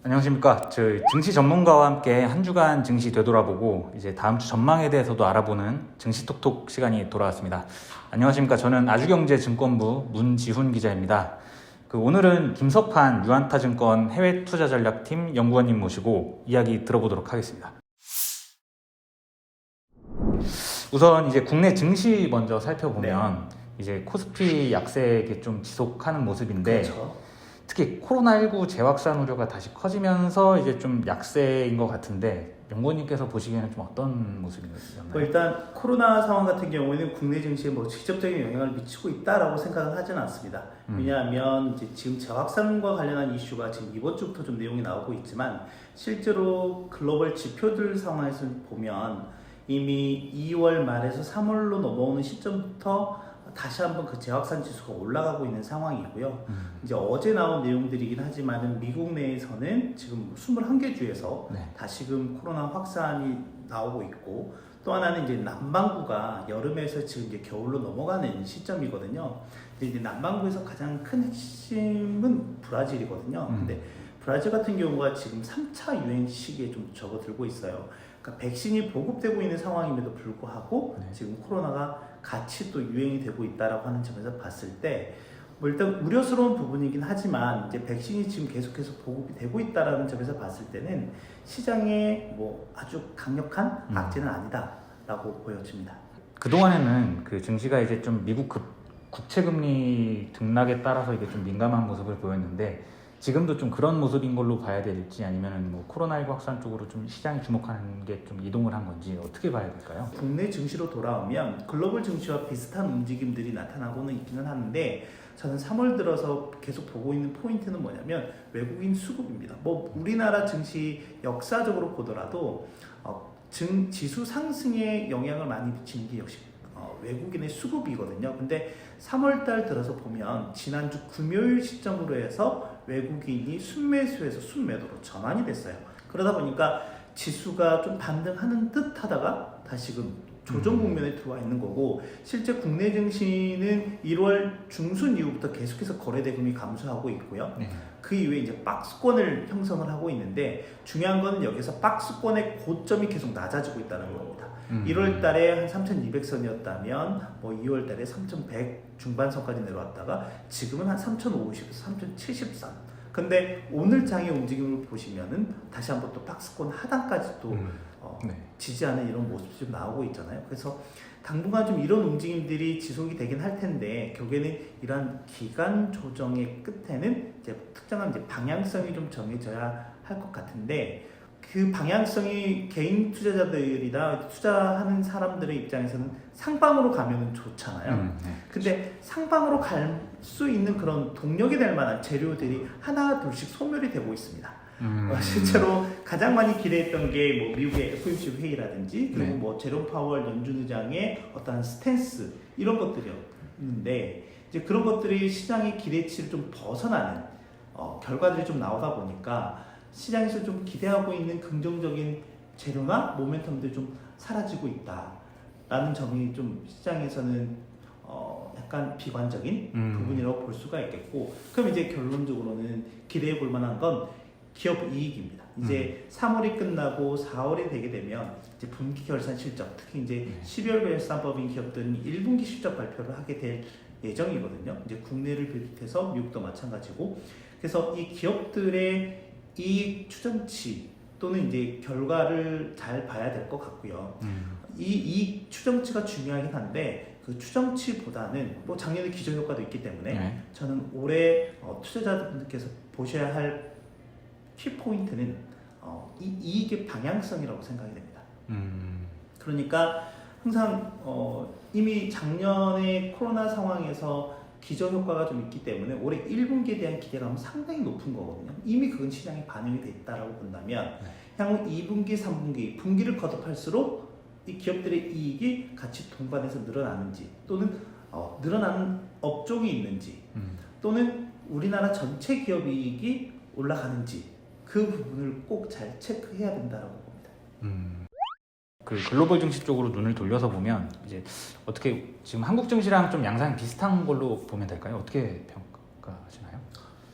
안녕하십니까. 저희 증시 전문가와 함께 한 주간 증시 되돌아보고 이제 다음 주 전망에 대해서도 알아보는 증시톡톡 시간이 돌아왔습니다. 안녕하십니까. 저는 아주경제증권부 문지훈 기자입니다. 오늘은 김석환 유안타증권 해외투자전략팀 연구원님 모시고 이야기 들어보도록 하겠습니다. 우선 이제 국내 증시 먼저 살펴보면 이제 코스피 약세가 좀 지속하는 모습인데 그렇죠. 특히 코로나19 재확산 우려가 다시 커지면서 이제 좀 약세인 것 같은데 연구원님께서 보시기에는 좀 어떤 모습이었나요? 일단 코로나 상황 같은 경우에는 국내 증시에 직접적인 영향을 미치고 있다라고 생각은 하지는 않습니다. 왜냐하면 이제 지금 재확산과 관련한 이슈가 지금 이번 주부터 좀 내용이 나오고 있지만 실제로 글로벌 지표들 상황에서 보면 이미 2월 말에서 3월로 넘어오는 시점부터 다시 한번 그 재확산 지수가 올라가고 있는 상황이고요. 이제 어제 나온 내용들이긴 하지만 미국 내에서는 지금 21개 주에서 다시금 코로나 확산이 나오고 있고, 또 하나는 이제 남반구가 여름에서 지금 이제 겨울로 넘어가는 시점이거든요. 근데 이제 남반구에서 가장 큰 핵심은 브라질이거든요. 근데 브라질 같은 경우가 지금 3차 유행 시기에 좀 접어들고 있어요. 그러니까 백신이 보급되고 있는 상황임에도 불구하고 지금 코로나가 같이 또 유행이 되고 있다라고 하는 점에서 봤을 때 일단 우려스러운 부분이긴 하지만 이제 백신이 지금 계속해서 보급이 되고 있다라는 점에서 봤을 때는 시장에 아주 강력한 악재는 아니다라고 보여집니다. 그동안에는 그 증시가 이제 좀 미국 국채금리 등락에 따라서 이게 좀 민감한 모습을 보였는데 지금도 좀 그런 모습인 걸로 봐야 될지 아니면은 코로나19 확산 쪽으로 좀 시장이 주목하는 게 좀 이동을 한 건지 어떻게 봐야 될까요? 국내 증시로 돌아오면 글로벌 증시와 비슷한 움직임들이 나타나고는 있기는 하는데 저는 3월 들어서 계속 보고 있는 포인트는 뭐냐면 외국인 수급입니다. 우리나라 증시 역사적으로 보더라도 지수 상승에 영향을 많이 미치는 게 역시 외국인의 수급이거든요. 근데 3월달 들어서 보면 지난주 금요일 시점으로 해서 외국인이 순매수에서 순매도로 전환이 됐어요. 그러다 보니까 지수가 좀 반등하는 듯 하다가 다시금 조정 국면에 들어와 있는 거고, 실제 국내 증시는 1월 중순 이후부터 계속해서 거래 대금이 감소하고 있고요. 그 이후에 이제 박스권을 형성을 하고 있는데 중요한 건 여기서 박스권의 고점이 계속 낮아지고 있다는 겁니다. 1월 달에 한 3,200선이었다면 2월 달에 3,100 중반선까지 내려왔다가 지금은 한 3,050에서 3,070선. 근데 오늘 장의 움직임을 보시면은 다시 한번 또 박스권 하단까지 또 지지하는 이런 모습이 좀 나오고 있잖아요. 그래서 당분간 좀 이런 움직임들이 지속이 되긴 할 텐데 결국에는 이러한 기간 조정의 끝에는 이제 특정한 이제 방향성이 좀 정해져야 할 것 같은데, 그 방향성이 개인 투자자들이나 투자하는 사람들의 입장에서는 상방으로 가면은 좋잖아요. 근데 상방으로 갈 수 있는 그런 동력이 될 만한 재료들이 하나 둘씩 소멸이 되고 있습니다. 실제로 가장 많이 기대했던 게 미국의 FOMC 회의라든지 그리고 제롬 파월 연준 의장의 어떤 스탠스 이런 것들이었는데 이제 그런 것들이 시장의 기대치를 좀 벗어나는 결과들이 좀 나오다 보니까 시장에서 좀 기대하고 있는 긍정적인 재료나 모멘텀들이 좀 사라지고 있다라는 점이 좀 시장에서는 약간 비관적인 부분이라고 볼 수가 있겠고, 그럼 이제 결론적으로는 기대해 볼 만한 건 기업 이익입니다. 이제 3월이 끝나고 4월이 되게 되면 이제 분기 결산 실적, 특히 이제 12월 결산법인 기업들은 1분기 실적 발표를 하게 될 예정이거든요. 이제 국내를 비롯해서 미국도 마찬가지고, 그래서 이 기업들의 이익 추정치 또는 이제 결과를 잘 봐야 될 것 같고요. 이 이익 추정치가 중요하긴 한데 그 추정치보다는 작년에 기저효과도 있기 때문에 저는 올해 투자자분들께서 보셔야 할 키포인트는 이 이익의 방향성이라고 생각이 됩니다. 그러니까 항상 이미 작년에 코로나 상황에서 기저효과가 좀 있기 때문에 올해 1분기에 대한 기대감은 상당히 높은 거거든요. 이미 그건 시장에 반영이 됐다라고 본다면 향후 2분기, 3분기, 분기를 거듭할수록 이 기업들의 이익이 같이 동반해서 늘어나는지 또는 늘어나는 업종이 있는지 또는 우리나라 전체 기업 이익이 올라가는지 그 부분을 꼭 잘 체크해야 된다라고 봅니다. 그 글로벌 증시 쪽으로 눈을 돌려서 보면 이제 어떻게 지금 한국 증시랑 좀 양상이 비슷한 걸로 보면 될까요? 어떻게 평가하시나요?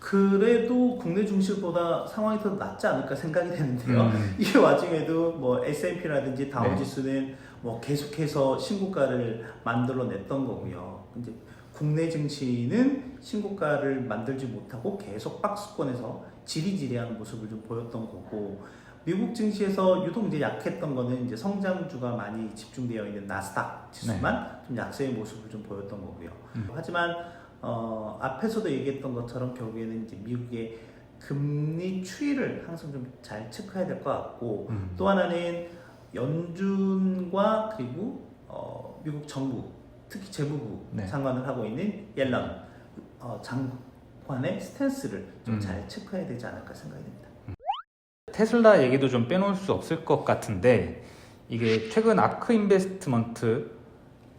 그래도 국내 증시보다 상황이 더 낫지 않을까 생각이 되는데요. 이 와중에도 뭐 S&P라든지 다우지수는 뭐 계속해서 신고가를 만들어냈던 거고요. 이제 국내 증시는 신고가를 만들지 못하고 계속 박스권에서 지리지리하는 모습을 좀 보였던 거고, 미국 증시에서 유독 이제 약했던 거는 이제 성장주가 많이 집중되어 있는 나스닥 지수만 좀 약세의 모습을 좀 보였던 거고요. 하지만 앞에서도 얘기했던 것처럼 결국에는 이제 미국의 금리 추이를 항상 좀 잘 체크해야 될 것 같고, 또 하나는 연준과 그리고 미국 정부, 특히 재무부 장관을 하고 있는 옐런 장관의 스탠스를 좀 잘 체크해야 되지 않을까 생각이 됩니다. 테슬라 얘기도 좀 빼놓을 수 없을 것 같은데, 이게 최근 아크 인베스트먼트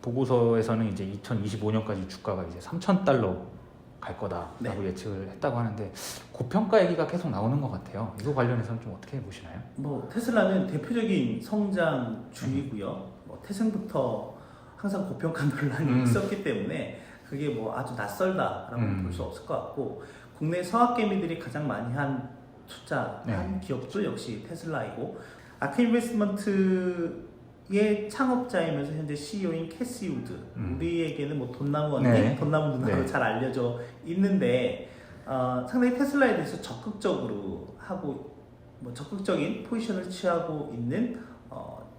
보고서에서는 이제 2025년까지 주가가 이제 $3,000 갈 거다라고 예측을 했다고 하는데, 고평가 얘기가 계속 나오는 것 같아요. 이거 관련해서는 좀 어떻게 보시나요? 뭐 테슬라는 대표적인 성장주이고요. 뭐 태생부터 항상 고평가 논란이 있었기 때문에 그게 뭐 아주 낯설다라고 볼 수 없을 것 같고, 국내 서학개미들이 가장 많이 한 투자한 기업도 역시 테슬라이고, 아크 인베스트먼트의 창업자이면서 현재 CEO인 캐시 우드, 우리에게는 뭐 돈나무 언니, 돈나무 누나로 잘 알려져 있는데 상당히 테슬라에 대해서 적극적으로 하고 뭐 적극적인 포지션을 취하고 있는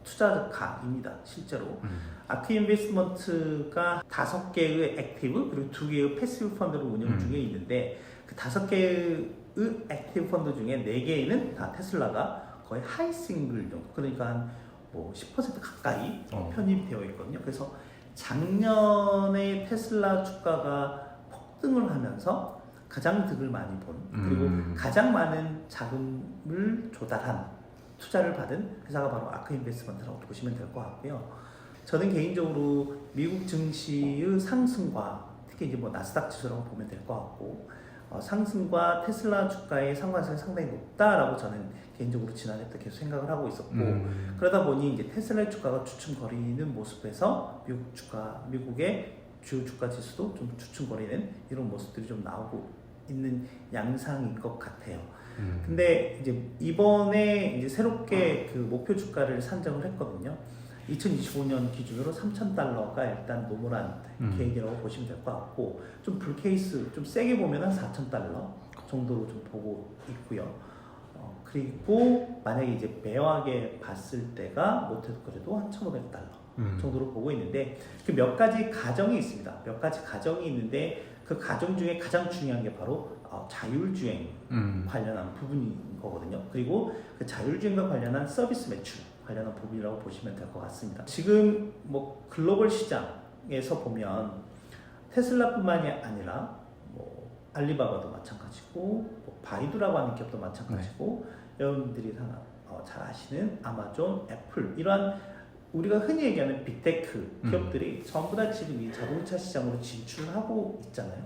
투자가입니다. 실제로 아크 인베스트먼트가 5개의 액티브 그리고 2개의 패시브 펀드를 운영 중에 있는데, 그 5개의 액티브 펀드 중에 4개에는 다 테슬라가 거의 하이 싱글 정도, 그러니까 한 뭐 10% 가까이 편입되어 있거든요. 그래서 작년에 테슬라 주가가 폭등을 하면서 가장 득을 많이 본, 그리고 가장 많은 자금을 조달한, 투자를 받은 회사가 바로 아크 인베스트먼트라고 보시면 될 것 같고요. 저는 개인적으로 미국 증시의 상승과 특히 이제 뭐 나스닥 지수라고 보면 될 것 같고, 상승과 테슬라 주가의 상관성이 상당히 높다라고 저는 개인적으로 지난해 때 계속 생각을 하고 있었고, 그러다 보니 이제 테슬라의 주가가 주춤거리는 모습에서 미국의 주요 주가 지수도 좀 주춤거리는 이런 모습들이 좀 나오고 있는 양상인 것 같아요. 근데 이제 이번에 이제 새롭게 그 목표 주가를 산정을 했거든요. 2025년 기준으로 $3,000가 일단 노멀한 계획이라고 보시면 될 것 같고, 좀 불케이스 좀 세게 보면 한 $4,000 정도로 좀 보고 있고요. 그리고 만약에 이제 매하게 봤을 때가 못해도 그래도 한 $1,500 정도로 보고 있는데, 그 몇 가지 가정이 있습니다. 몇 가지 가정이 있는데, 그 가정 중에 가장 중요한 게 바로 자율주행 관련한 부분인 거거든요. 그리고 그 자율주행과 관련한 서비스 매출 관련한 부분이라고 보시면 될 것 같습니다. 지금 뭐 글로벌 시장에서 보면 테슬라뿐만이 아니라 뭐 알리바바도 마찬가지고, 뭐 바이두라고 하는 기업도 마찬가지고, 여러분들이 잘 아시는 아마존, 애플, 이러한 우리가 흔히 얘기하는 빅테크 기업들이 전부 다 지금 이 자동차 시장으로 진출하고 있잖아요.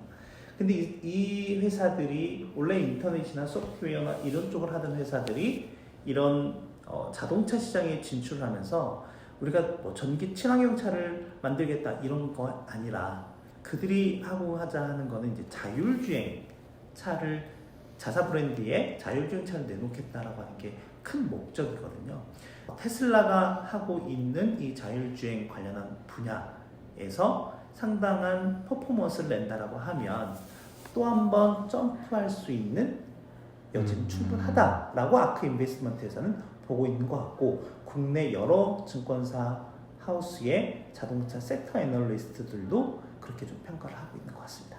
근데 이 회사들이 원래 인터넷이나 소프트웨어나 이런 쪽을 하던 회사들이 이런 자동차 시장에 진출하면서 우리가 뭐 전기 친환경 차를 만들겠다 이런 거 아니라, 그들이 하자 하는 거는 이제 자율주행 차를, 자사 브랜드에 자율주행 차를 내놓겠다라고 하는 게 큰 목적이거든요. 테슬라가 하고 있는 이 자율주행 관련한 분야에서 상당한 퍼포먼스를 낸다라고 하면 또 한 번 점프할 수 있는 여지는 충분하다라고 아크 인베스트먼트에서는 보고 있는 것 같고, 국내 여러 증권사 하우스의 자동차 섹터 애널리스트들도 그렇게 좀 평가를 하고 있는 것 같습니다.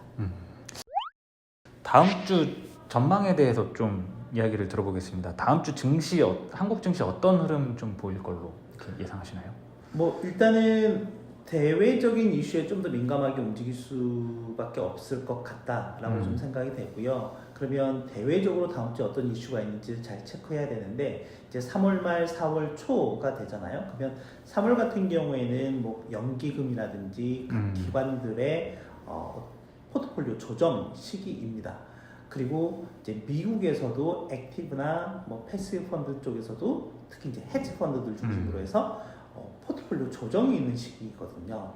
다음 주 전망에 대해서 좀 이야기를 들어보겠습니다. 다음 주 증시, 한국 증시 어떤 흐름 좀 보일 걸로 이렇게 예상하시나요? 뭐 일단은 대외적인 이슈에 좀 더 민감하게 움직일 수밖에 없을 것 같다라고 좀 생각이 되고요. 그러면 대외적으로 다음 주에 어떤 이슈가 있는지 잘 체크해야 되는데, 이제 3월 말 4월 초가 되잖아요. 그러면 3월 같은 경우에는 뭐 연기금이라든지 각 기관들의 포트폴리오 조정 시기입니다. 그리고 이제 미국에서도 액티브나 뭐 패시브 펀드 쪽에서도 특히 이제 헤지 펀드들 중심으로 해서 포트폴리오 조정이 있는 시기거든요.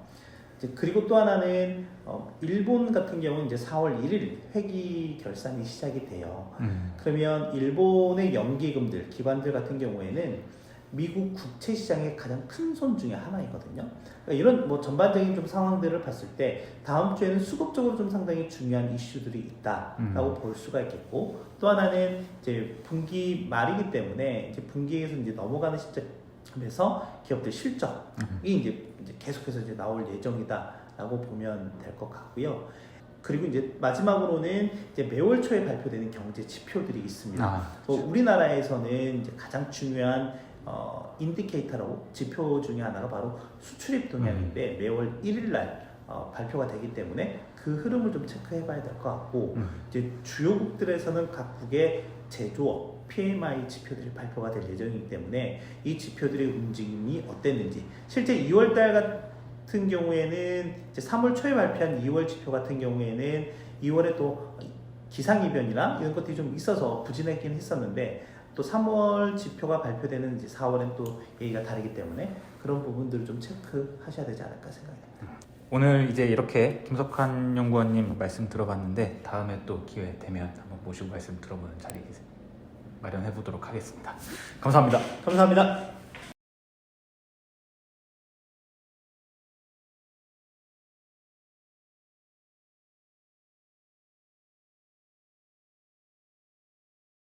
이제 그리고 또 하나는 일본 같은 경우는 이제 4월 1일 회기 결산이 시작이 돼요. 그러면 일본의 연기금들, 기관들 같은 경우에는 미국 국채 시장의 가장 큰 손 중에 하나이거든요. 그러니까 이런 뭐 전반적인 좀 상황들을 봤을 때 다음 주에는 수급적으로 좀 상당히 중요한 이슈들이 있다라고 볼 수가 있겠고, 또 하나는 이제 분기 말이기 때문에 이제 분기에서 이제 넘어가는 시점에서 기업들 실적이 이제 계속해서 이제 나올 예정이다라고 보면 될 것 같고요. 그리고 이제 마지막으로는 이제 매월 초에 발표되는 경제 지표들이 있습니다. 그렇죠. 우리나라에서는 이제 가장 중요한 인디케이터라고 지표 중에 하나가 바로 수출입 동향인데 매월 1일 날 발표가 되기 때문에 그 흐름을 좀 체크해봐야 될 것 같고, 이제 주요국들에서는 각국의 제조업 PMI 지표들이 발표가 될 예정이기 때문에 이 지표들의 움직임이 어땠는지, 실제 2월달 같은 경우에는 이제 3월 초에 발표한 2월 지표 같은 경우에는 2월에 또 기상이변이나 이런 것들이 좀 있어서 부진했긴 했었는데, 또 3월 지표가 발표되는 이제 4월엔 또 얘기가 다르기 때문에 그런 부분들을 좀 체크하셔야 되지 않을까 생각이 듭니다. 오늘 이제 이렇게 김석환 연구원님 말씀 들어봤는데 다음에 또 기회 되면 한번 모시고 말씀 들어보는 자리 마련해 보도록 하겠습니다. 감사합니다. 감사합니다.